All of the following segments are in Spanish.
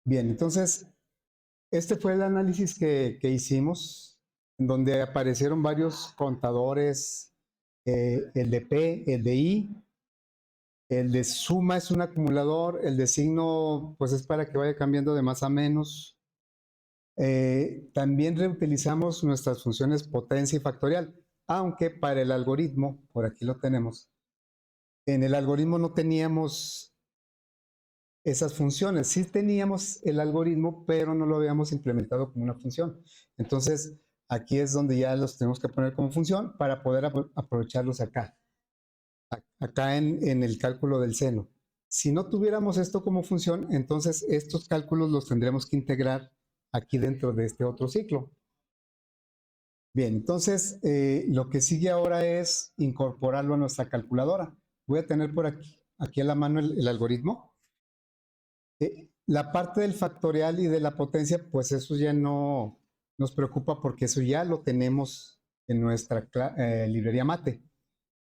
Bien, entonces, este fue el análisis que hicimos, en donde aparecieron varios contadores, el de P, el de I, el de suma es un acumulador, el de signo pues es para que vaya cambiando de más a menos. También reutilizamos nuestras funciones potencia y factorial, aunque para el algoritmo, por aquí lo tenemos, en el algoritmo no teníamos esas funciones. Sí teníamos el algoritmo, pero no lo habíamos implementado como una función. Entonces, aquí es donde ya los tenemos que poner como función para poder aprovecharlos acá, acá en el cálculo del seno. Si no tuviéramos esto como función, entonces estos cálculos los tendremos que integrar aquí dentro de este otro ciclo. Bien, entonces lo que sigue ahora es incorporarlo a nuestra calculadora. Voy a tener por aquí a la mano el algoritmo. La parte del factorial y de la potencia, pues eso ya no nos preocupa porque eso ya lo tenemos en nuestra librería mate.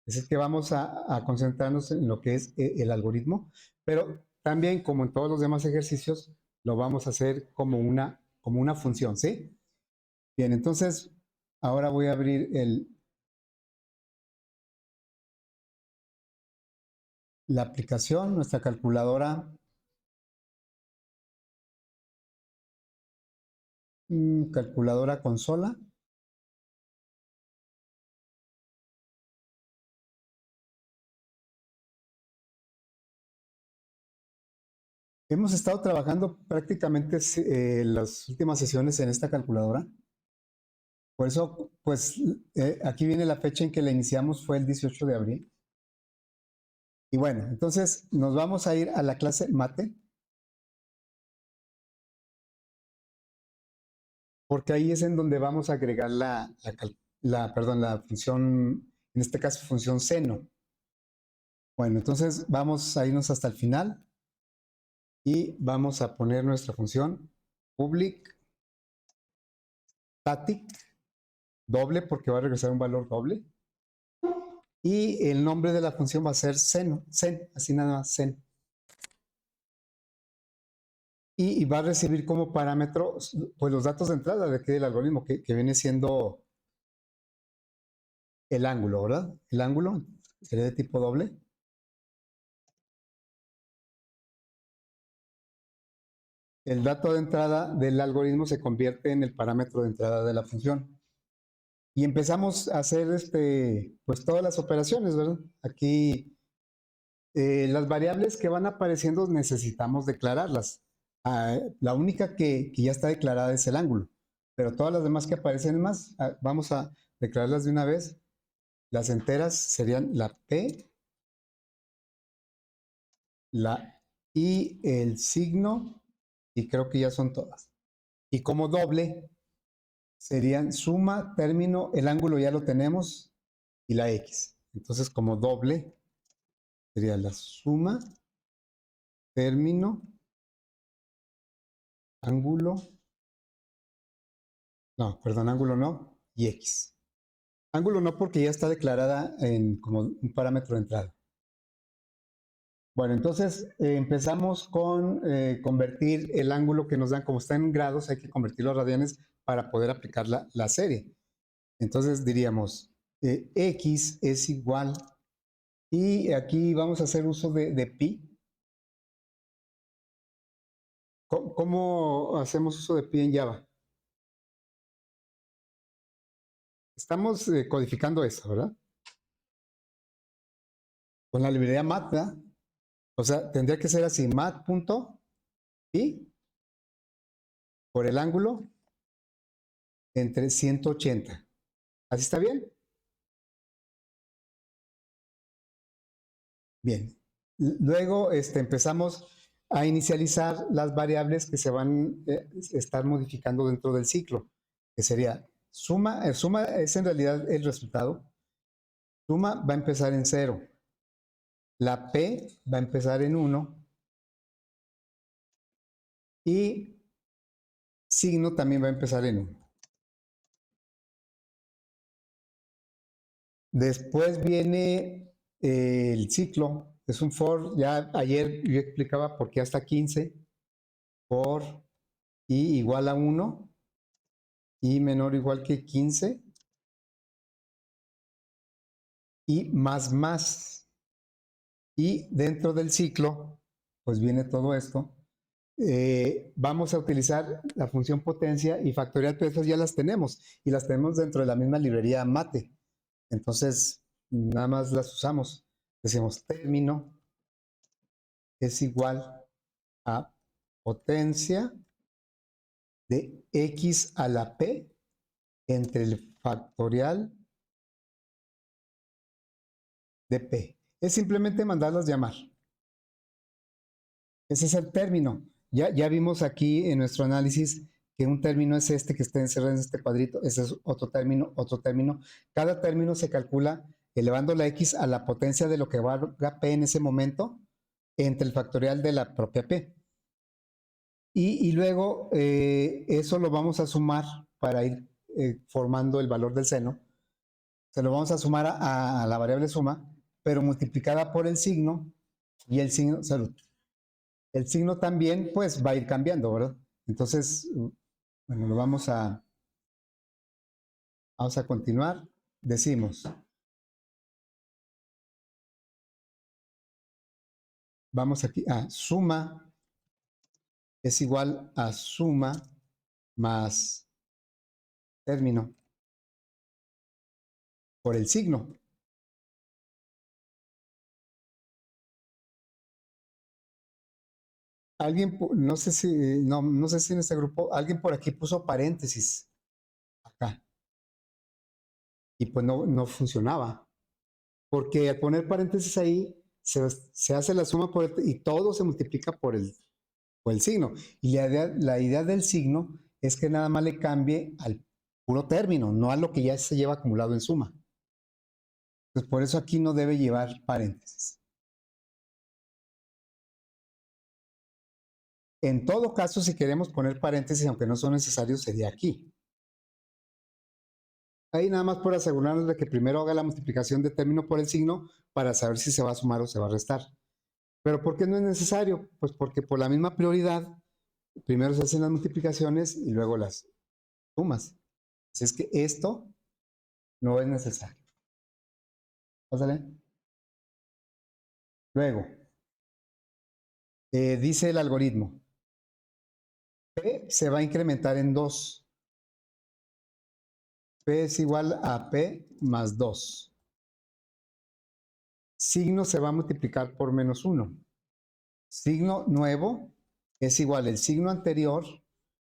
Es el que vamos a concentrarnos en lo que es el algoritmo, pero también como en todos los demás ejercicios, lo vamos a hacer como una función, ¿sí? Bien, entonces ahora voy a abrir la aplicación, nuestra calculadora, calculadora consola. Hemos estado trabajando prácticamente las últimas sesiones en esta calculadora. Por eso, pues aquí viene la fecha en que la iniciamos, fue el 18 de abril. Y bueno, entonces nos vamos a ir a la clase mate, porque ahí es en donde vamos a agregar la función, en este caso función seno. Bueno, entonces vamos a irnos hasta el final y vamos a poner nuestra función public static doble porque va a regresar un valor doble. Y el nombre de la función va a ser seno, así nada más, sen. Y va a recibir como parámetro pues los datos de entrada de aquí del algoritmo, que viene siendo el ángulo, ¿verdad? El ángulo sería de tipo doble. El dato de entrada del algoritmo se convierte en el parámetro de entrada de la función. Y empezamos a hacer pues todas las operaciones, ¿verdad? Aquí las variables que van apareciendo necesitamos declararlas. La única que ya está declarada es el ángulo, pero todas las demás que aparecen más, vamos a declararlas de una vez. Las enteras serían la P, la I, el signo, y creo que ya son todas. Y como doble serían suma, término, el ángulo ya lo tenemos, y la X. Entonces como doble sería la suma, término, ángulo, no, perdón, ángulo no, y X. Ángulo no porque ya está declarada como un parámetro de entrada. Bueno, entonces empezamos con convertir el ángulo que nos dan, como está en grados, hay que convertirlo a radianes para poder aplicar la serie. Entonces diríamos, X es igual, y aquí vamos a hacer uso de pi. ¿Cómo hacemos uso de pi en Java? Estamos codificando eso, ¿verdad? Con la librería mat, ¿verdad? O sea, tendría que ser así, mat.pi por el ángulo entre 180. ¿Así está bien? Bien. Luego empezamos a inicializar las variables que se van a estar modificando dentro del ciclo, que sería suma. Suma es en realidad el resultado. Suma va a empezar en 0. La P va a empezar en 1. Y signo también va a empezar en 1. Después viene el ciclo. Es un for. Ya ayer yo explicaba por qué hasta 15. por i igual a 1, i menor o igual que 15, y más. Y dentro del ciclo, pues viene todo esto. Vamos a utilizar la función potencia y factorial, pero esas ya las tenemos, y las tenemos dentro de la misma librería Mate. Entonces, nada más las usamos. Decimos término es igual a potencia de x a la p entre el factorial de p. Es simplemente mandarlas llamar. Ese es el término. Ya vimos aquí en nuestro análisis que un término es este que está encerrado en este cuadrito. Ese es otro término, otro término. Cada término se calcula elevando la x a la potencia de lo que valga p en ese momento entre el factorial de la propia p. Y luego eso lo vamos a sumar para ir formando el valor del seno. Se lo vamos a sumar a la variable suma, pero multiplicada por el signo, y el signo, salud. El signo también pues va a ir cambiando, ¿verdad? Entonces, bueno, vamos a continuar. Decimos, vamos aquí a suma es igual a suma más término por el signo. Alguien, no sé si en este grupo, alguien por aquí puso paréntesis acá y pues no funcionaba. Porque al poner paréntesis ahí, se hace la suma y todo se multiplica por el signo. Y la idea del signo es que nada más le cambie al puro término, no a lo que ya se lleva acumulado en suma. Entonces, por eso aquí no debe llevar paréntesis. En todo caso, si queremos poner paréntesis, aunque no son necesarios, sería aquí. Ahí nada más por asegurarnos de que primero haga la multiplicación de término por el signo para saber si se va a sumar o se va a restar. ¿Pero por qué no es necesario? Pues porque por la misma prioridad, primero se hacen las multiplicaciones y luego las sumas. Así es que esto no es necesario. Pásale. Luego, dice el algoritmo, P se va a incrementar en 2. P es igual a P más 2. Signo se va a multiplicar por menos 1. Signo nuevo es igual al signo anterior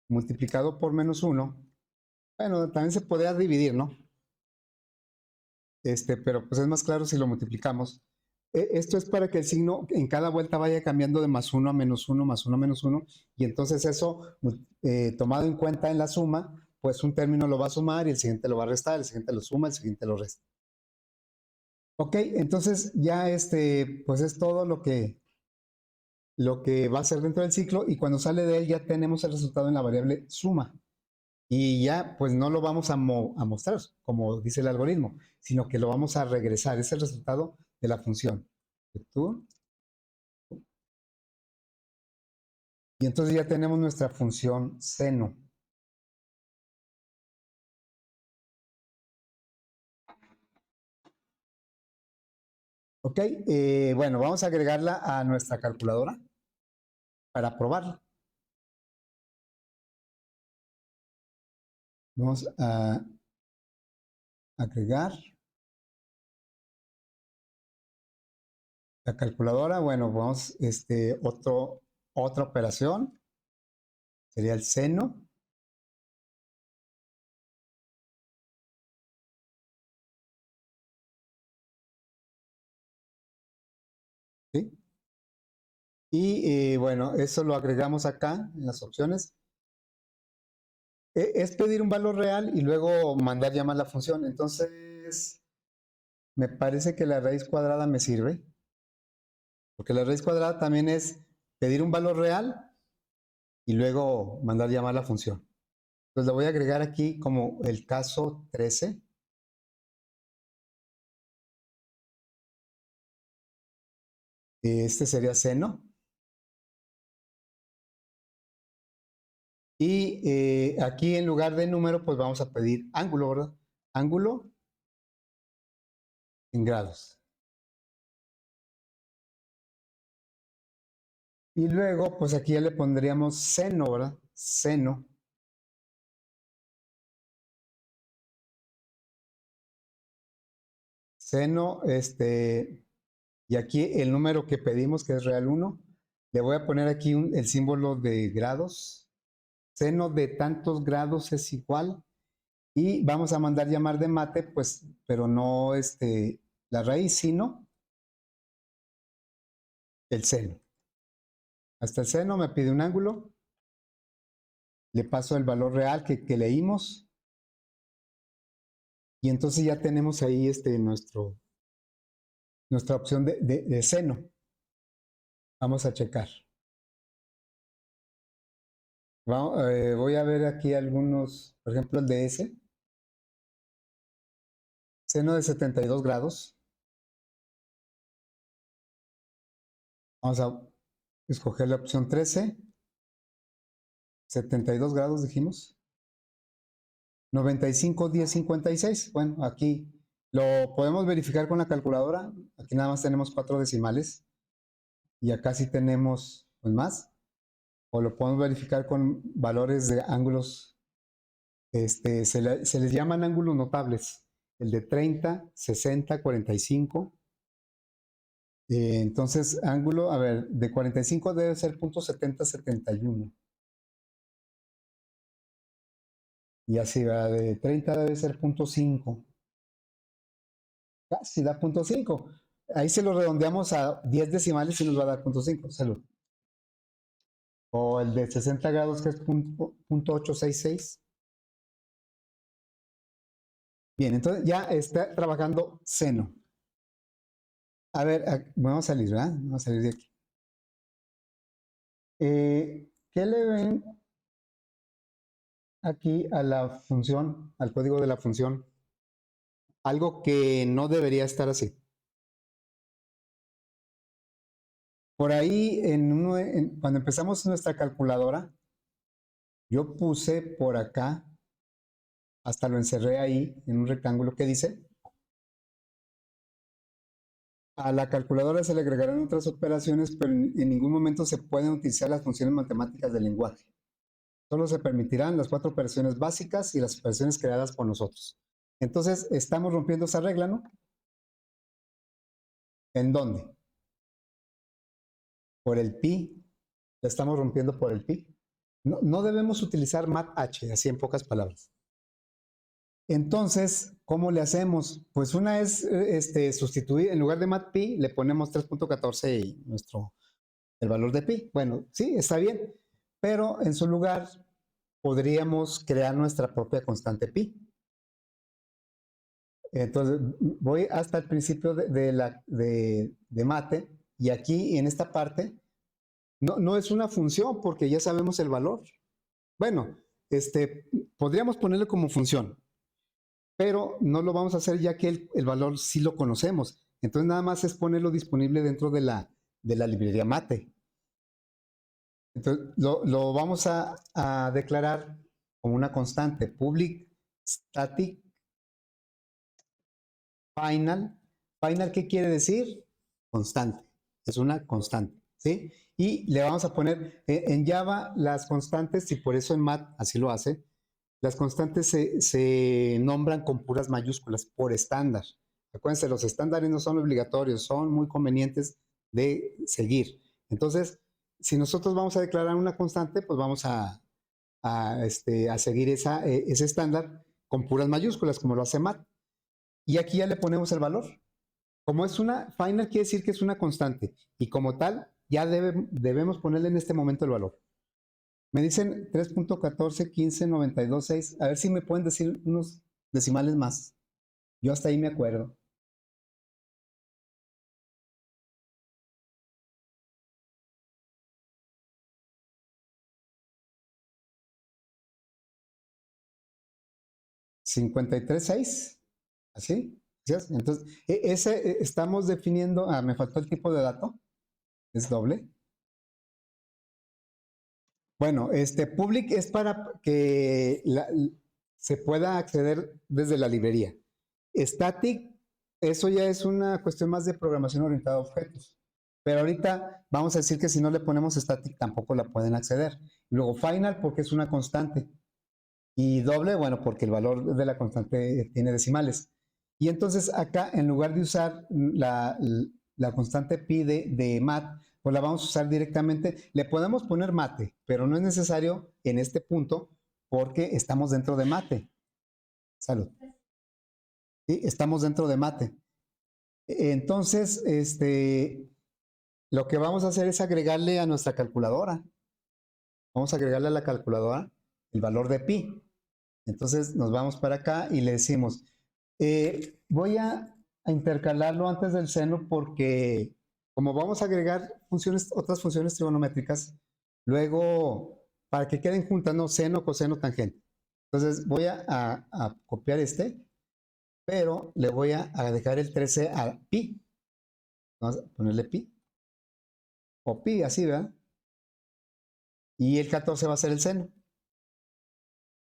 multiplicado por menos 1. Bueno, también se podría dividir, ¿no? Pero pues es más claro si lo multiplicamos. Esto es para que el signo en cada vuelta vaya cambiando de más 1 a menos 1, más 1 a menos 1, y entonces eso, tomado en cuenta en la suma, pues un término lo va a sumar y el siguiente lo va a restar, el siguiente lo suma, el siguiente lo resta. Ok, entonces ya pues es todo lo que va a ser dentro del ciclo, y cuando sale de él ya tenemos el resultado en la variable suma. Y ya pues no lo vamos a mostrar como dice el algoritmo, sino que lo vamos a regresar. Es el resultado de la función. Y entonces ya tenemos nuestra función seno. Ok, bueno, vamos a agregarla a nuestra calculadora para probarla. Vamos a agregar la calculadora. Bueno, vamos, otra operación sería el seno. ¿Sí? Y bueno, eso lo agregamos acá en las opciones. Es pedir un valor real y luego mandar llamar la función. Entonces, me parece que la raíz cuadrada me sirve, porque la raíz cuadrada también es pedir un valor real y luego mandar llamar la función. Entonces, lo voy a agregar aquí como el caso 13. Este sería seno. Y aquí en lugar de número, pues vamos a pedir ángulo, ¿verdad? Ángulo en grados. Y luego, pues aquí ya le pondríamos seno, ¿verdad? Seno. Seno, y aquí el número que pedimos, que es real 1, le voy a poner aquí el símbolo de grados. Seno de tantos grados es igual. Y vamos a mandar llamar de mate, pues, pero no la raíz, sino el seno. Hasta el seno me pide un ángulo. Le paso el valor real que leímos. Y entonces ya tenemos ahí nuestra opción de seno. Vamos a checar. Voy a ver aquí algunos, por ejemplo, el de S. Seno de 72 grados. Vamos a escoger la opción 13. 72 grados dijimos. 95, 10, 56. Bueno, aquí lo podemos verificar con la calculadora. Aquí nada más tenemos 4 decimales. Y acá sí tenemos pues, más. O lo podemos verificar con valores de ángulos. Se les llaman ángulos notables. El de 30, 60, 45. Entonces, ángulo, a ver, de 45 debe ser punto 70, 71. Y así va, de 30 debe ser punto 5. Casi da punto 5. Ahí se lo redondeamos a 10 decimales y nos va a dar punto 5. Salud. O el de 60 grados que es punto 866. Bien, entonces ya está trabajando seno. A ver, vamos a salir, ¿verdad? Vamos a salir de aquí. ¿Qué le ven aquí a la función, al código de la función? Algo que no debería estar así. Por ahí, cuando empezamos nuestra calculadora, yo puse por acá, hasta lo encerré ahí en un rectángulo que dice, a la calculadora se le agregarán otras operaciones, pero en ningún momento se pueden utilizar las funciones matemáticas del lenguaje. Solo se permitirán las 4 operaciones básicas y las operaciones creadas por nosotros. Entonces, estamos rompiendo esa regla, ¿no? ¿En dónde? Por el pi. La estamos rompiendo por el pi. No debemos utilizar MATH, así en pocas palabras. Entonces, ¿cómo le hacemos? Pues una es sustituir, en lugar de MATPi, le ponemos 3.14 y el valor de pi. Bueno, sí, está bien, pero en su lugar podríamos crear nuestra propia constante pi. Entonces, voy hasta el principio de mate y aquí en esta parte no es una función porque ya sabemos el valor. Bueno, podríamos ponerlo como función, pero no lo vamos a hacer ya que el valor sí lo conocemos. Entonces nada más es ponerlo disponible dentro de la librería mate. Entonces lo vamos a declarar como una constante, public static final. Final, ¿qué quiere decir? Constante. Es una constante, ¿sí? Y le vamos a poner en Java las constantes, y por eso en Mat así lo hace, las constantes se nombran con puras mayúsculas por estándar. Acuérdense, los estándares no son obligatorios, son muy convenientes de seguir. Entonces, si nosotros vamos a declarar una constante, pues vamos a seguir ese estándar con puras mayúsculas, como lo hace Mat. Y aquí ya le ponemos el valor. Como es una final, quiere decir que es una constante. Y como tal, ya debemos ponerle en este momento el valor. Me dicen 3.14, 15, 92, 6. A ver si me pueden decir unos decimales más. Yo hasta ahí me acuerdo. ¿53.6? ¿Así? ¿Sí? Entonces, estamos definiendo. Me faltó el tipo de dato. Es doble. Bueno, public es para que se pueda acceder desde la librería. Static, eso ya es una cuestión más de programación orientada a objetos. Pero ahorita vamos a decir que si no le ponemos static tampoco la pueden acceder. Luego final porque es una constante. Y doble, bueno, porque el valor de la constante tiene decimales. Y entonces acá, en lugar de usar la constante pi de mat, pues la vamos a usar directamente. Le podemos poner mate, pero no es necesario en este punto porque estamos dentro de mate. Salud. ¿Sí? Estamos dentro de mate. Entonces, lo que vamos a hacer es agregarle a nuestra calculadora. Vamos a agregarle a la calculadora el valor de pi. Entonces nos vamos para acá y le decimos, voy a intercalarlo antes del seno porque como vamos a agregar otras funciones trigonométricas, luego para que queden juntas, no seno, coseno, tangente. Entonces voy a copiar pero le voy a dejar el 13 a pi. Vamos a ponerle pi. O pi, así, ¿verdad? Y el 14 va a ser el seno.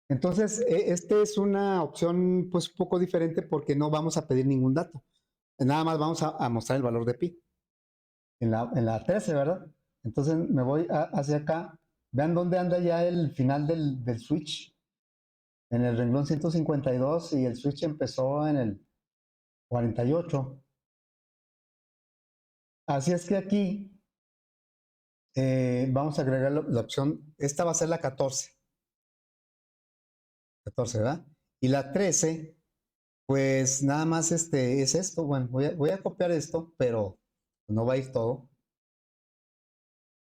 Entonces, este es una opción pues un poco diferente porque no vamos a pedir ningún dato. Nada más vamos a mostrar el valor de pi. En la 13, ¿verdad? Entonces me voy hacia acá. Vean dónde anda ya el final del switch. En el renglón 152 y el switch empezó en el 48. Así es que aquí vamos a agregar la opción. Esta va a ser la 14. 14, ¿verdad? Y la 13, pues nada más es esto. Bueno, voy a copiar esto, pero no va a ir todo.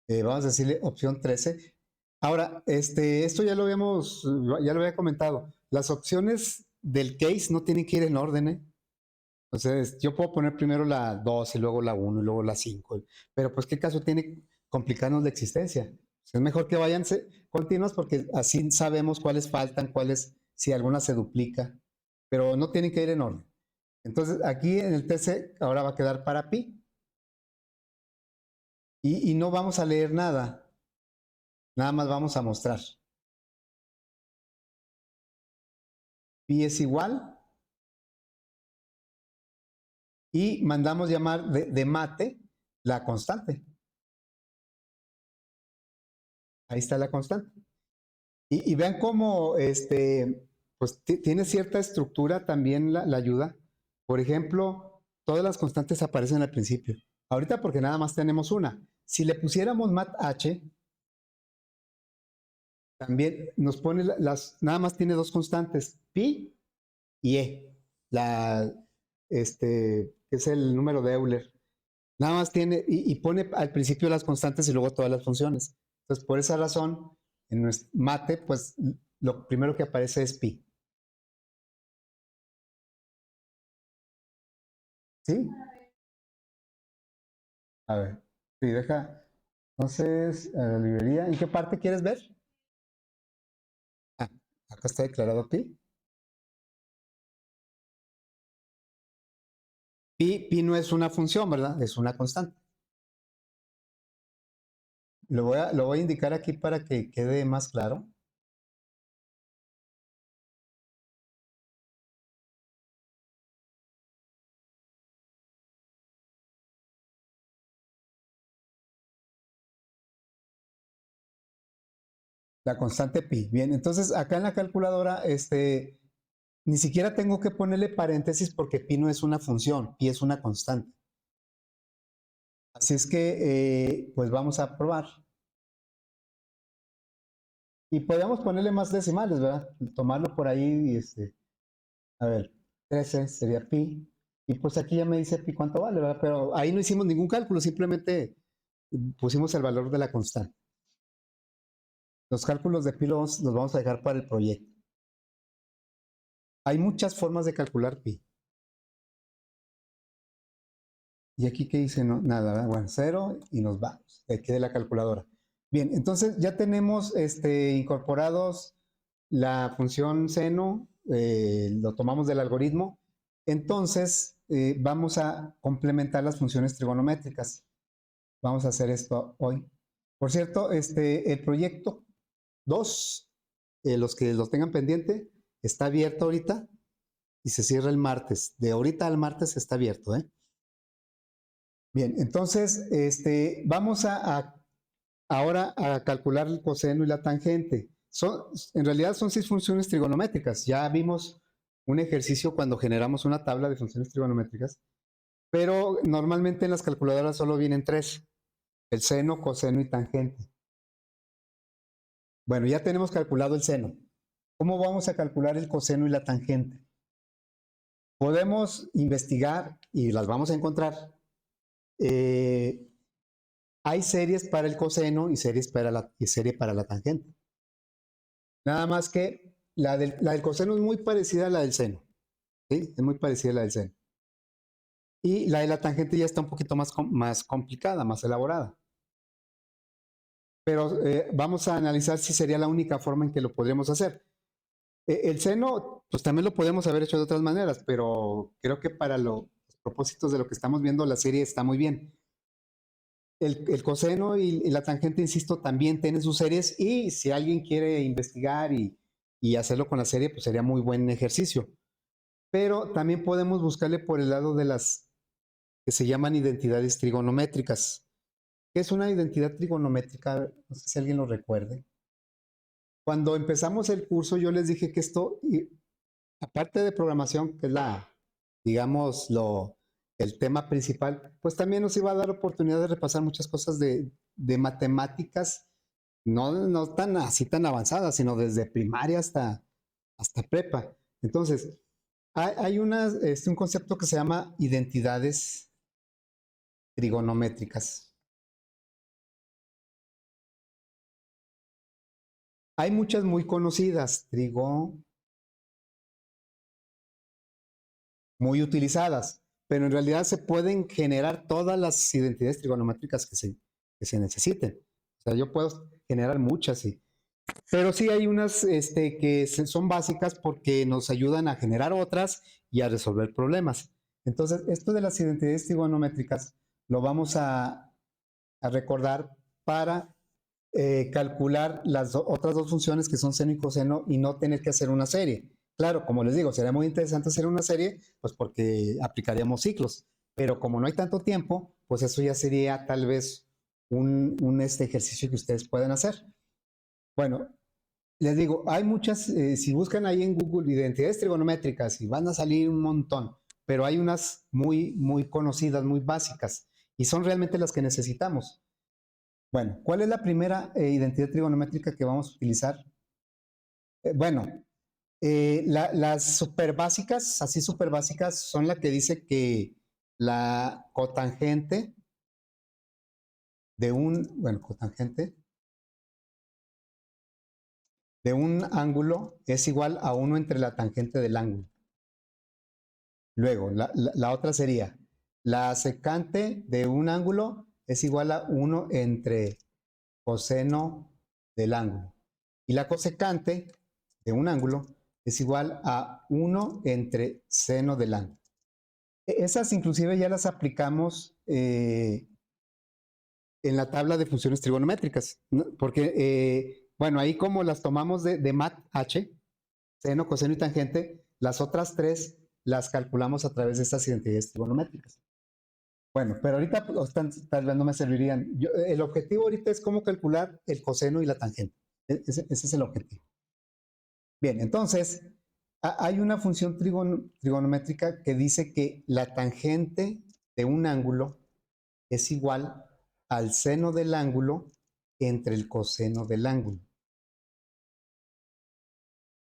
Vamos a decirle opción 13. Ahora, esto ya lo había comentado. Las opciones del case no tienen que ir en orden, ¿eh? Entonces, yo puedo poner primero la 2 y luego la 1 y luego la 5. Pero pues, ¿qué caso tiene complicarnos la existencia? Es mejor que vayan continuas porque así sabemos cuáles faltan, si alguna se duplica. Pero no tienen que ir en orden. Entonces, aquí en el TC ahora va a quedar para pi. Y no vamos a leer nada. Nada más vamos a mostrar. Pi es igual. Y mandamos llamar de mate la constante. Ahí está la constante. Y vean cómo pues tiene cierta estructura también la ayuda. Por ejemplo, todas las constantes aparecen al principio. Ahorita porque nada más tenemos una. Si le pusiéramos mat h, también nos pone nada más tiene dos constantes, pi y e. Que es el número de Euler. Nada más tiene, y pone al principio las constantes y luego todas las funciones. Entonces, por esa razón, en nuestro mate, pues lo primero que aparece es pi. ¿Sí? A ver, sí, deja. Entonces, la librería, ¿en qué parte quieres ver? Ah, acá está declarado pi. Pi no es una función, ¿verdad? Es una constante. Lo voy a indicar aquí para que quede más claro. La constante pi. Bien, entonces acá en la calculadora, ni siquiera tengo que ponerle paréntesis porque pi no es una función, pi es una constante. Así es que, pues vamos a probar. Y podemos ponerle más decimales, ¿verdad? Tomarlo por ahí y a ver, 13 sería pi. Y pues aquí ya me dice pi cuánto vale, ¿verdad? Pero ahí no hicimos ningún cálculo, simplemente pusimos el valor de la constante. Los cálculos de pi los vamos a dejar para el proyecto. Hay muchas formas de calcular pi. Y aquí que dice, no, nada, ¿verdad? Bueno, 0 y nos vamos. Aquí de la calculadora. Bien, entonces ya tenemos incorporados la función seno, lo tomamos del algoritmo. Entonces vamos a complementar las funciones trigonométricas. Vamos a hacer esto hoy. Por cierto, el proyecto 2, los que los tengan pendiente, está abierto ahorita y se cierra el martes. De ahorita al martes está abierto, ¿eh? Bien, entonces, vamos ahora a calcular el coseno y la tangente. En realidad son 6 funciones trigonométricas. Ya vimos un ejercicio cuando generamos una tabla de funciones trigonométricas, pero normalmente en las calculadoras solo vienen 3: el seno, coseno y tangente. Bueno, ya tenemos calculado el seno. ¿Cómo vamos a calcular el coseno y la tangente? Podemos investigar y las vamos a encontrar. Hay series para el coseno y serie para la tangente. Nada más que la del coseno es muy parecida a la del seno. ¿Sí? Es muy parecida a la del seno. Y la de la tangente ya está un poquito más complicada, más elaborada. Pero vamos a analizar si sería la única forma en que lo podríamos hacer. El seno, pues también lo podemos haber hecho de otras maneras, pero creo que para los propósitos de lo que estamos viendo, la serie está muy bien. El coseno y la tangente, insisto, también tienen sus series, y si alguien quiere investigar y hacerlo con la serie, pues sería muy buen ejercicio. Pero también podemos buscarle por el lado de las que se llaman identidades trigonométricas. ¿Qué es una identidad trigonométrica? No sé si alguien lo recuerde. Cuando empezamos el curso, yo les dije que esto, aparte de programación, que es digamos, el tema principal, pues también nos iba a dar oportunidad de repasar muchas cosas de matemáticas, no tan así tan avanzadas, sino desde primaria hasta prepa. Entonces, hay un concepto que se llama identidades trigonométricas. Hay muchas muy conocidas, muy utilizadas, pero en realidad se pueden generar todas las identidades trigonométricas que se necesiten. O sea, yo puedo generar muchas, sí. Pero sí hay unas que son básicas porque nos ayudan a generar otras y a resolver problemas. Entonces, esto de las identidades trigonométricas lo vamos a recordar para calcular las otras dos funciones que son seno y coseno y no tener que hacer una serie. Claro, como les digo, sería muy interesante hacer una serie, pues porque aplicaríamos ciclos, pero como no hay tanto tiempo, pues eso ya sería tal vez un ejercicio que ustedes pueden hacer. Bueno, les digo, hay muchas, si buscan ahí en Google identidades trigonométricas, y van a salir un montón, pero hay unas muy conocidas, muy básicas, y son realmente las que necesitamos. Bueno, ¿cuál es la primera identidad trigonométrica que vamos a utilizar? Bueno, las super básicas, así super básicas, son la que dice que la cotangente cotangente de un ángulo es igual a 1 entre la tangente del ángulo. Luego, la otra sería, la secante de un ángulo es igual a 1 entre coseno del ángulo. Y la cosecante de un ángulo es igual a 1 entre seno del ángulo. Esas inclusive ya las aplicamos en la tabla de funciones trigonométricas, ¿no? Porque, bueno, ahí como las tomamos de mat h, seno, coseno y tangente, las otras 3 las calculamos a través de estas identidades trigonométricas. Bueno, pero ahorita pues, tal vez no me servirían. El objetivo ahorita es cómo calcular el coseno y la tangente. Ese es el objetivo. Bien, entonces, hay una función trigonométrica que dice que la tangente de un ángulo es igual al seno del ángulo entre el coseno del ángulo.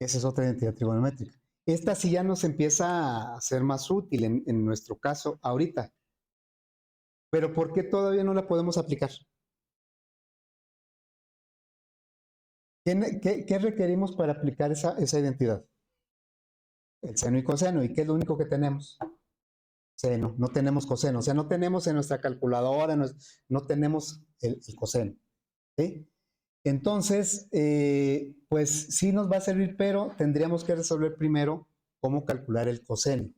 Esa es otra identidad trigonométrica. Esta sí ya nos empieza a ser más útil en nuestro caso ahorita. Pero ¿por qué todavía no la podemos aplicar? ¿Qué requerimos para aplicar esa identidad? El seno y coseno. ¿Y qué es lo único que tenemos? Seno, no tenemos coseno. O sea, no tenemos en nuestra calculadora, no tenemos el coseno. ¿Sí? Entonces, pues sí nos va a servir, pero tendríamos que resolver primero cómo calcular el coseno.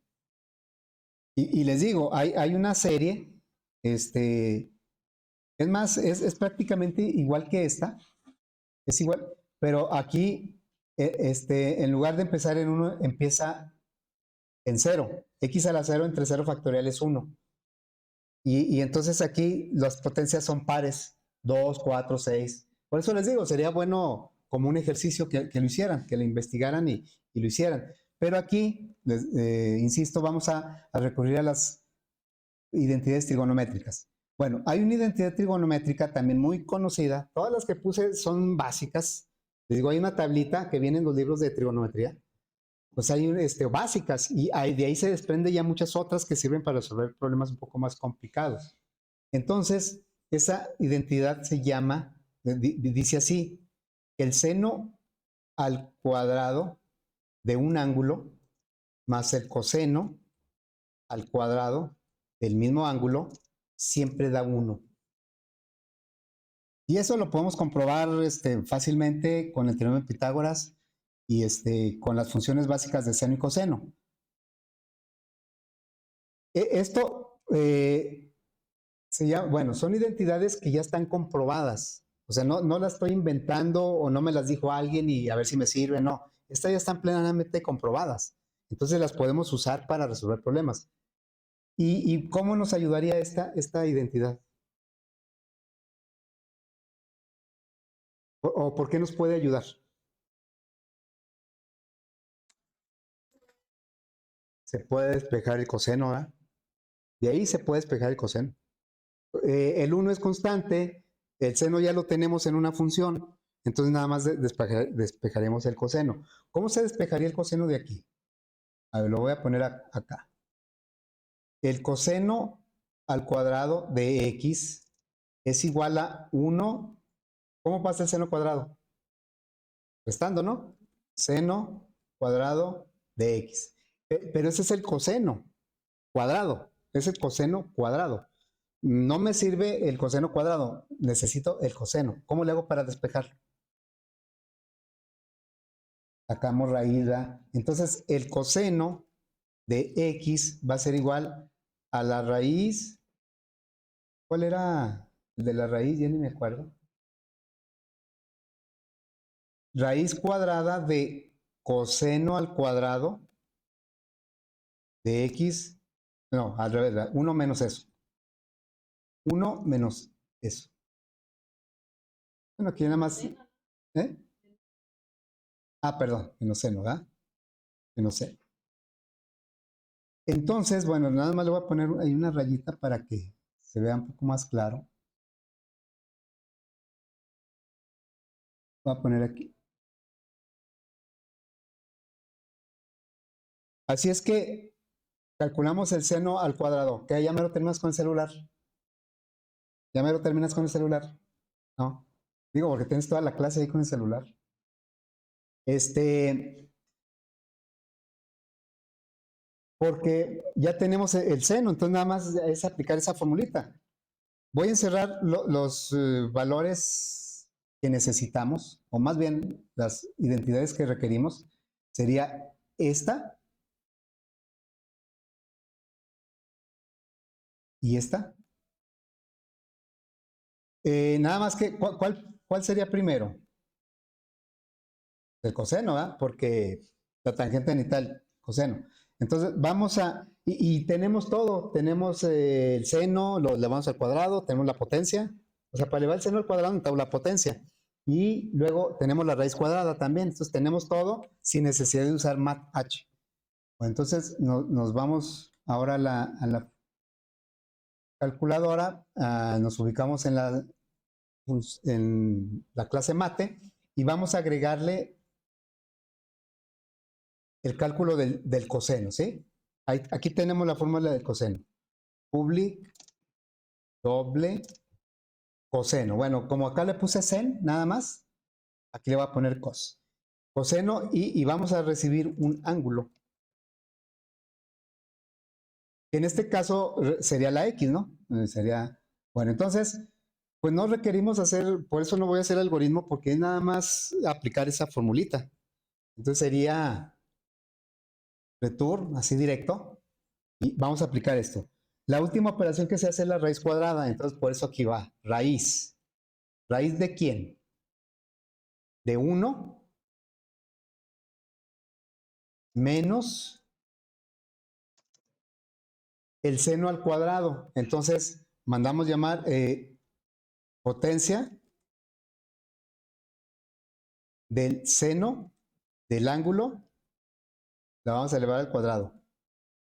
Y les digo, hay una serie, Es más, es prácticamente igual que esta, es igual, pero aquí, en lugar de empezar en 1, empieza en 0. X a la 0 entre 0 factorial es 1. Y entonces aquí las potencias son pares, 2, 4, 6. Por eso les digo, sería bueno como un ejercicio que lo hicieran, que lo investigaran y lo hicieran. Pero aquí, insisto, vamos a recurrir a las identidades trigonométricas. Bueno, hay una identidad trigonométrica también muy conocida. Todas las que puse son básicas. Les digo, hay una tablita que viene en los libros de trigonometría. Pues hay básicas y de ahí se desprende ya muchas otras que sirven para resolver problemas un poco más complicados. Entonces, esa identidad se llama, dice así, el seno al cuadrado de un ángulo más el coseno al cuadrado del mismo ángulo siempre da 1. Y eso lo podemos comprobar fácilmente con el teorema de Pitágoras y con las funciones básicas de seno y coseno. Esto se llama, bueno, son identidades que ya están comprobadas. O sea, no las estoy inventando o no me las dijo alguien y a ver si me sirve, no. Estas ya están plenamente comprobadas. Entonces las podemos usar para resolver problemas. ¿Y cómo nos ayudaría esta identidad? ¿O por qué nos puede ayudar? Se puede despejar el coseno, ¿verdad? De ahí se puede despejar el coseno. El 1 es constante, el seno ya lo tenemos en una función, entonces nada más despejaremos el coseno. ¿Cómo se despejaría el coseno de aquí? A ver, lo voy a poner acá. El coseno al cuadrado de x es igual a 1. ¿Cómo pasa el seno cuadrado? Restando, ¿no? Seno cuadrado de x. Pero ese es el coseno cuadrado, es el coseno cuadrado. No me sirve el coseno cuadrado, necesito el coseno. ¿Cómo le hago para despejar? Sacamos raíz. Entonces, el coseno de x va a ser igual a la raíz. ¿Cuál era el de la raíz? Ya ni me acuerdo. Raíz cuadrada de coseno al cuadrado de x. No, al revés, 1 menos eso. 1 menos eso. Bueno, aquí nada más. ¿Eh? Ah, perdón, menos seno, ¿verdad? Menos seno. Entonces, bueno, nada más le voy a poner ahí una rayita para que se vea un poco más claro. Voy a poner aquí. Así es que calculamos el seno al cuadrado. ¿Que ya me lo terminas con el celular? ¿Ya me lo terminas con el celular? No. Digo, porque tienes toda la clase ahí con el celular. Porque ya tenemos el seno, entonces nada más es aplicar esa formulita. Voy a encerrar los valores que necesitamos, o más bien las identidades que requerimos. Sería esta y esta. Nada más que, ¿cuál sería primero? El coseno, ¿verdad? Porque la tangente necesita el coseno. Entonces vamos y tenemos todo, tenemos el seno, lo elevamos al cuadrado, tenemos la potencia, o sea, para elevar el seno al cuadrado necesitamos la potencia. Y luego tenemos la raíz cuadrada también, entonces tenemos todo sin necesidad de usar mat h. Bueno, entonces nos vamos ahora a la calculadora, nos ubicamos en la clase mate y vamos a agregarle el cálculo del coseno, ¿sí? Aquí tenemos la fórmula del coseno. Public doble coseno. Bueno, como acá le puse sen, nada más, aquí le voy a poner cos. Coseno y vamos a recibir un ángulo. En este caso sería la X, ¿no? Sería, bueno, entonces, pues no requerimos hacer, por eso no voy a hacer algoritmo, porque es nada más aplicar esa formulita. Entonces sería return, así directo, y vamos a aplicar esto. La última operación que se hace es la raíz cuadrada, entonces por eso aquí va, raíz. ¿Raíz de quién? De 1 menos el seno al cuadrado. Entonces mandamos llamar potencia del seno del ángulo, la vamos a elevar al cuadrado.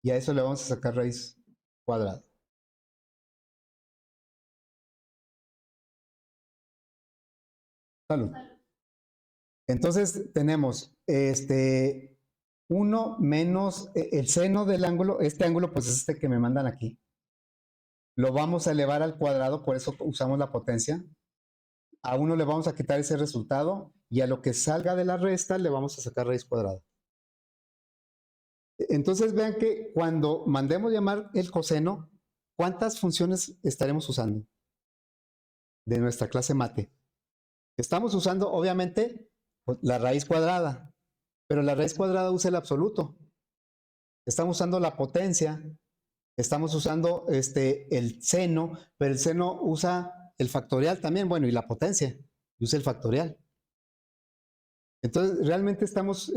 Y a eso le vamos a sacar raíz cuadrada. Salud. Entonces tenemos 1 menos el seno del ángulo, este ángulo pues es este que me mandan aquí. Lo vamos a elevar al cuadrado, por eso usamos la potencia. A 1 le vamos a quitar ese resultado y a lo que salga de la resta le vamos a sacar raíz cuadrada. Entonces vean que cuando mandemos llamar el coseno, ¿cuántas funciones estaremos usando de nuestra clase mate? Estamos usando obviamente la raíz cuadrada, pero la raíz cuadrada usa el absoluto. Estamos usando la potencia, estamos usando el seno, pero el seno usa el factorial también, bueno, y la potencia, usa el factorial. Entonces, realmente estamos,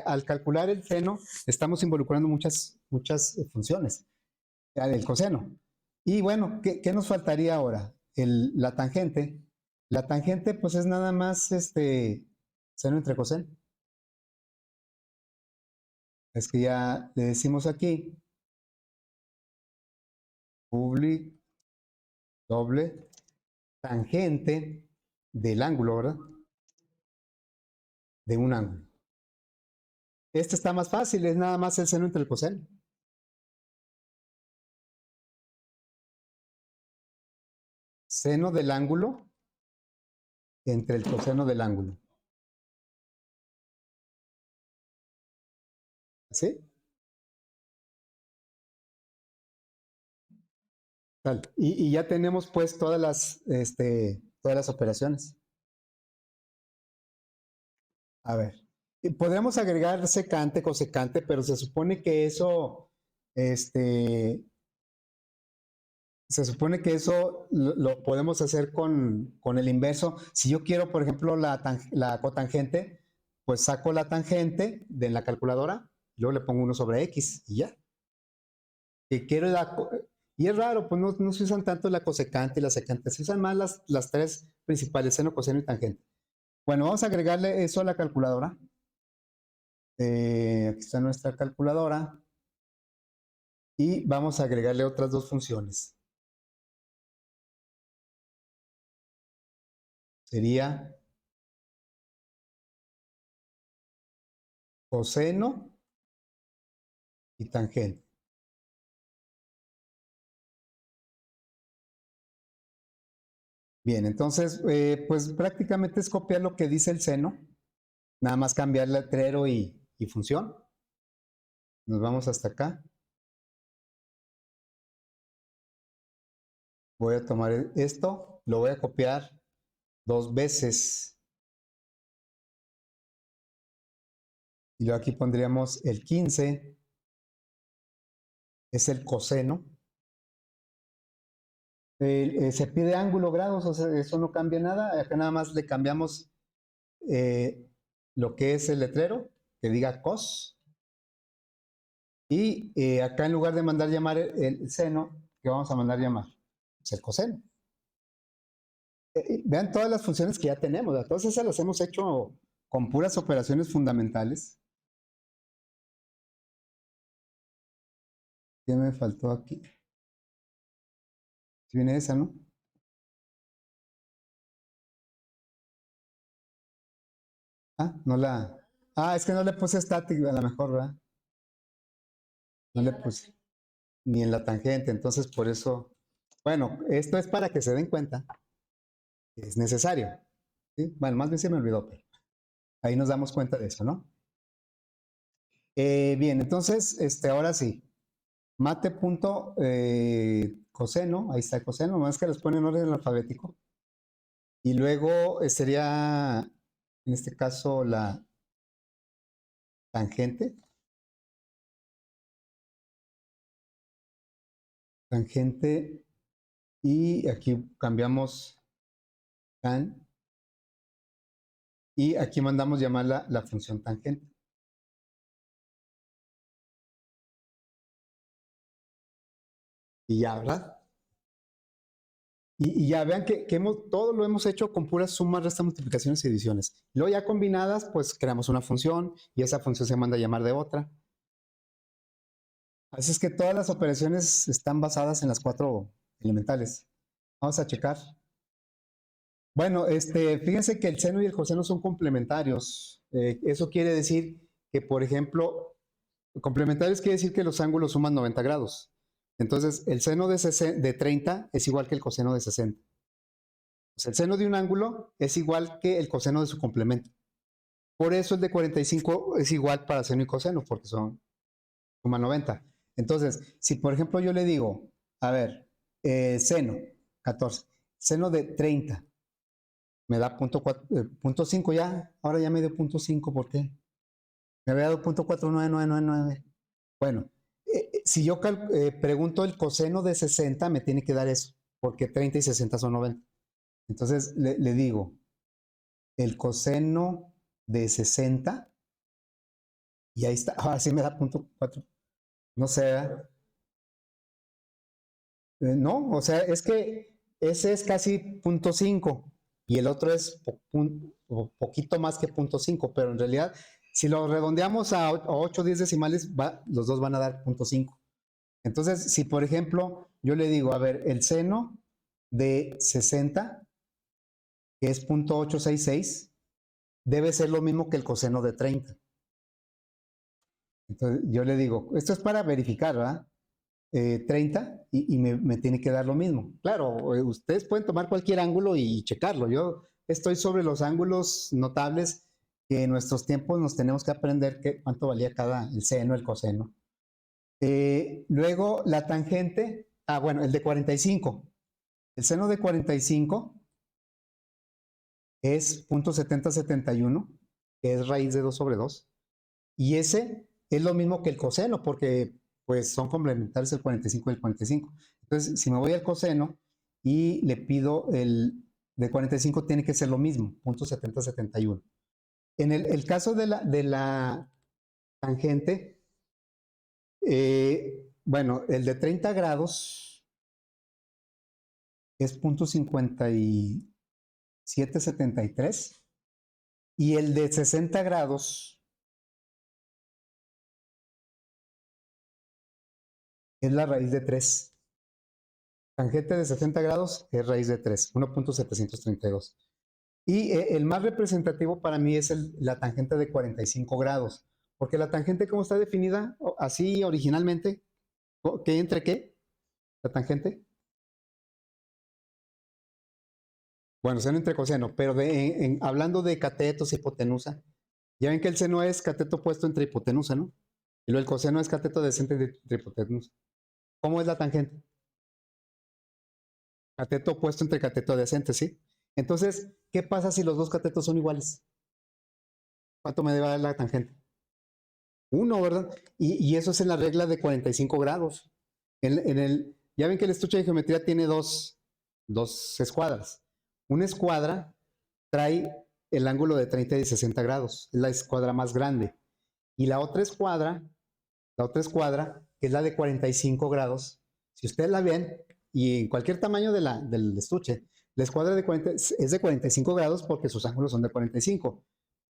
al calcular el seno, estamos involucrando muchas funciones, el coseno. Y bueno, ¿qué nos faltaría ahora? La tangente. La tangente, pues es nada más seno entre coseno. Es que ya le decimos aquí, public doble tangente del ángulo, ¿verdad? De un ángulo. Este está más fácil, es nada más el seno entre el coseno. Seno del ángulo entre el coseno del ángulo. ¿Sí? Tal. Y ya tenemos pues todas las operaciones. A ver. Podríamos agregar secante, cosecante, pero se supone que eso, se supone que eso lo podemos hacer con el inverso. Si yo quiero, por ejemplo, la cotangente, pues saco la tangente de la calculadora, luego le pongo 1 sobre x y ya. Que quiero y es raro, pues no se usan tanto la cosecante y la secante, se usan más las tres principales, seno, coseno y tangente. Bueno, vamos a agregarle eso a la calculadora. Aquí está nuestra calculadora. Y vamos a agregarle otras dos funciones. Sería coseno y tangente. Bien, entonces, pues prácticamente es copiar lo que dice el seno, nada más cambiar letrero y función. Nos vamos hasta acá. Voy a tomar esto, lo voy a copiar 2 veces. Y luego aquí pondríamos el 15, es el coseno. Se pide ángulo, grados, o sea, eso no cambia nada. Acá nada más le cambiamos lo que es el letrero, que diga cos. Y acá en lugar de mandar llamar el seno, ¿qué vamos a mandar llamar? Pues el coseno. Vean todas las funciones que ya tenemos, todas esas las hemos hecho con puras operaciones fundamentales. ¿Qué me faltó aquí? Si viene esa, ¿no? Ah, no la... Ah, es que no le puse static a lo mejor, ¿verdad? No le puse ni en la tangente, entonces por eso... Bueno, esto es para que se den cuenta que es necesario. ¿Sí? Bueno, más bien se me olvidó, pero ahí nos damos cuenta de eso, ¿no? Bien, entonces, ahora sí. Mate punto coseno, ahí está el coseno, más que los pone en orden alfabético. Y luego sería, en este caso, la tangente. tangente, y aquí cambiamos tan, y aquí mandamos llamar la función tangente. Y ya, ¿verdad? Y ya vean que todo lo hemos hecho con puras sumas, restas, multiplicaciones y divisiones. Luego ya combinadas, pues creamos una función y esa función se manda a llamar de otra. Así es que todas las operaciones están basadas en las 4 elementales. Vamos a checar. Bueno, fíjense que el seno y el coseno son complementarios. Eso quiere decir que, por ejemplo, complementarios quiere decir que los ángulos suman 90 grados. Entonces, el seno de 30 es igual que el coseno de 60. O sea, el seno de un ángulo es igual que el coseno de su complemento. Por eso el de 45 es igual para seno y coseno, porque suman 90. Entonces, si por ejemplo yo le digo, a ver, seno, 14, seno de 30, me da punto 5 ya, ahora ya me dio punto 5, ¿por qué? Me había dado punto 49999. Bueno, si yo pregunto el coseno de 60, me tiene que dar eso, porque 30 y 60 son 90. Entonces le digo, el coseno de 60, y ahí está, ahora sí me da punto 4. No sé, no, o sea, es que ese es casi punto 5 y el otro es poquito más que punto 5, pero en realidad, si lo redondeamos a 8 o 10 decimales, los dos van a dar punto 5. Entonces, si por ejemplo yo le digo, a ver, el seno de 60, que es punto 866, debe ser lo mismo que el coseno de 30. Entonces yo le digo, esto es para verificar, ¿verdad? 30 y me tiene que dar lo mismo. Claro, ustedes pueden tomar cualquier ángulo y checarlo. Yo estoy sobre los ángulos notables que en nuestros tiempos nos tenemos que aprender cuánto valía el seno, el coseno. Luego la tangente, bueno, el de 45. El seno de 45 es 0.7071, que es raíz de 2 sobre 2. Y ese es lo mismo que el coseno, porque pues son complementarios el 45 y el 45. Entonces, si me voy al coseno y le pido el de 45, tiene que ser lo mismo, 0.7071. En el caso de la tangente, bueno, el de 30 grados es 0.5773 y el de 60 grados es la raíz de 3. Tangente de 60 grados es raíz de 3, 1.732. Y el más representativo para mí es la tangente de 45 grados, porque la tangente, ¿cómo está definida así originalmente? ¿Qué entre qué? La tangente. Bueno, seno entre coseno, pero hablando de catetos y hipotenusa, ya ven que el seno es cateto puesto entre hipotenusa, ¿no? Y luego el coseno es cateto adyacente entre hipotenusa. ¿Cómo es la tangente? Cateto puesto entre cateto adyacente, ¿sí? Entonces, ¿qué pasa si los dos catetos son iguales? ¿Cuánto me debe dar la tangente? 1, ¿verdad? Y eso es en la regla de 45 grados. Ya ven que el estuche de geometría tiene dos escuadras. Una escuadra trae el ángulo de 30 y 60 grados, es la escuadra más grande. Y la otra escuadra, que es la de 45 grados, si ustedes la ven, y en cualquier tamaño del estuche, la escuadra es de 45 grados porque sus ángulos son de 45.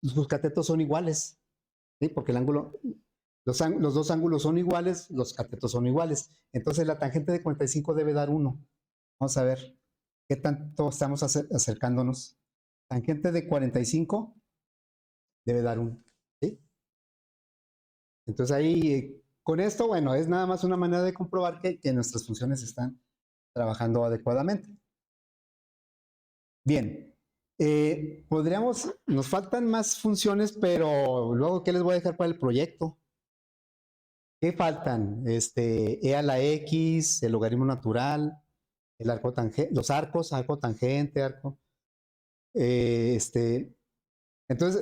Sus catetos son iguales, ¿sí? Porque los dos ángulos son iguales, los catetos son iguales. Entonces la tangente de 45 debe dar 1. Vamos a ver qué tanto estamos acercándonos. Tangente de 45 debe dar 1. ¿Sí? Entonces ahí, con esto, bueno, es nada más una manera de comprobar que nuestras funciones están trabajando adecuadamente. Bien, nos faltan más funciones, pero luego, ¿qué les voy a dejar para el proyecto? ¿Qué faltan? E a la X, el logaritmo natural, el arco tangente, los arcos, arco tangente, arco. Entonces,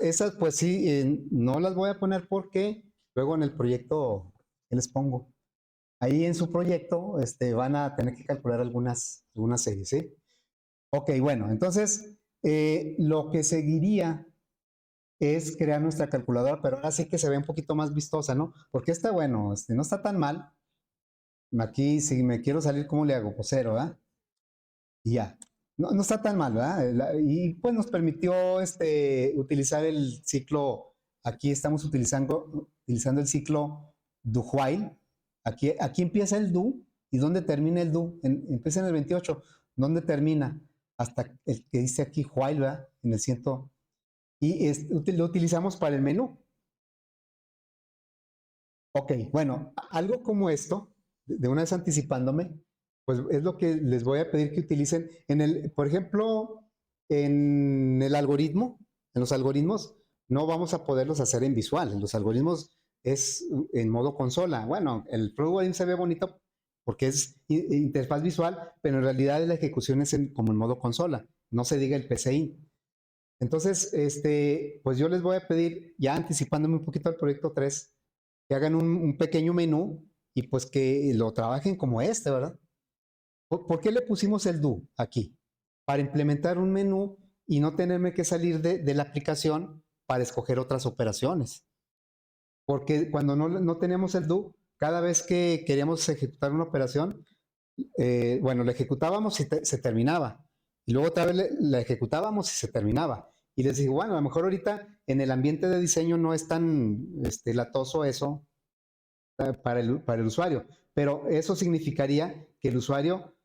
esas pues sí, no las voy a poner porque luego en el proyecto, ¿qué les pongo? ahí en su proyecto van a tener que calcular algunas series, ¿sí? Ok, bueno, entonces lo que seguiría es crear nuestra calculadora, pero ahora sí que se ve un poquito más vistosa, ¿no? Porque esta, bueno, no está tan mal. Aquí, si me quiero salir, ¿cómo le hago? Pues cero, ¿verdad? Y ya. No, no está tan mal, ¿verdad? Y pues nos permitió utilizar el ciclo, aquí estamos utilizando el ciclo do while. Aquí empieza el do, ¿y dónde termina el do? Empieza en el 28. ¿Dónde termina? Hasta el que dice aquí while, ¿verdad? En el 100. Y lo utilizamos para el menú. Ok, bueno, algo como esto, de una vez anticipándome, pues es lo que les voy a pedir que utilicen por ejemplo, en el algoritmo, en los algoritmos, no vamos a poderlos hacer en visual. En los algoritmos es en modo consola. Bueno, el program se ve bonito porque es interfaz visual, pero en realidad la ejecución es como en modo consola. No se diga el PCI. Entonces, pues yo les voy a pedir, ya anticipándome un poquito al proyecto 3, que hagan un pequeño menú y pues que lo trabajen como ¿verdad? ¿Por qué le pusimos el do aquí? Para implementar un menú y no tenerme que salir de la aplicación para escoger otras operaciones. Porque cuando no tenemos el do, cada vez que queríamos ejecutar una operación, bueno, la ejecutábamos y se terminaba. Y luego otra vez la ejecutábamos y se terminaba. Y les digo, bueno, a lo mejor ahorita en el ambiente de diseño no es tan latoso eso para el usuario, pero eso significaría que el usuario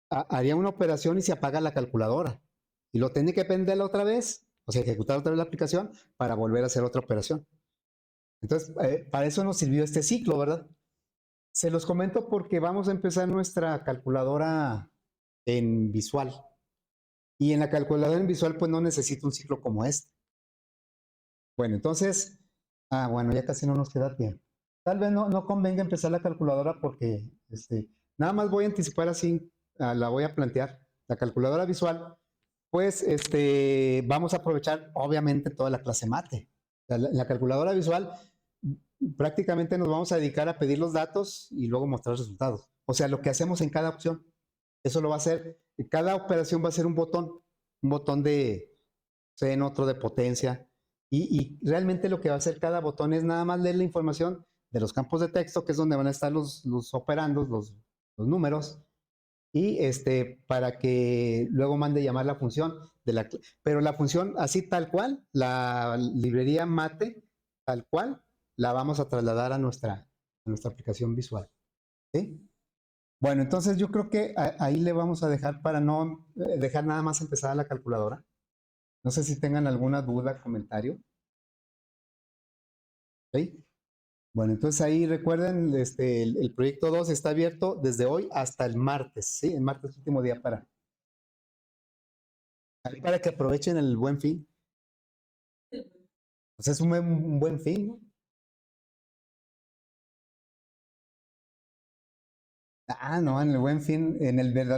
haría una operación y se apaga la calculadora. Y lo tiene que prenderla otra vez, o sea, ejecutar otra vez la aplicación para volver a hacer otra operación. Entonces, para eso nos sirvió este ciclo, ¿verdad? Se los comento porque vamos a empezar nuestra calculadora en visual. Y en la calculadora en visual, pues no necesito un ciclo como este. Bueno, entonces, bueno, ya casi no nos queda tiempo. Tal vez no convenga empezar la calculadora porque nada más voy a anticipar así, la voy a plantear. La calculadora visual, pues vamos a aprovechar obviamente toda la clase mate. La calculadora visual prácticamente nos vamos a dedicar a pedir los datos y luego mostrar resultados. O sea, lo que hacemos en cada opción. Eso lo va a hacer. Cada operación va a ser un botón de seno, otro de potencia. Y realmente lo que va a hacer cada botón es nada más leer la información de los campos de texto, que es donde van a estar los operandos, los números, y para que luego mande llamar la función pero la función así tal cual, la librería mate tal cual, la vamos a trasladar a nuestra aplicación visual. ¿Sí? Bueno, entonces yo creo que ahí le vamos a dejar para no dejar nada más empezada la calculadora. No sé si tengan alguna duda, comentario. ¿Sí? Bueno, entonces ahí recuerden, el proyecto 2 está abierto desde hoy hasta el martes, ¿sí? El martes último día para que aprovechen el buen fin. Pues es un buen fin, ¿no? No, en el buen fin, en el verdadero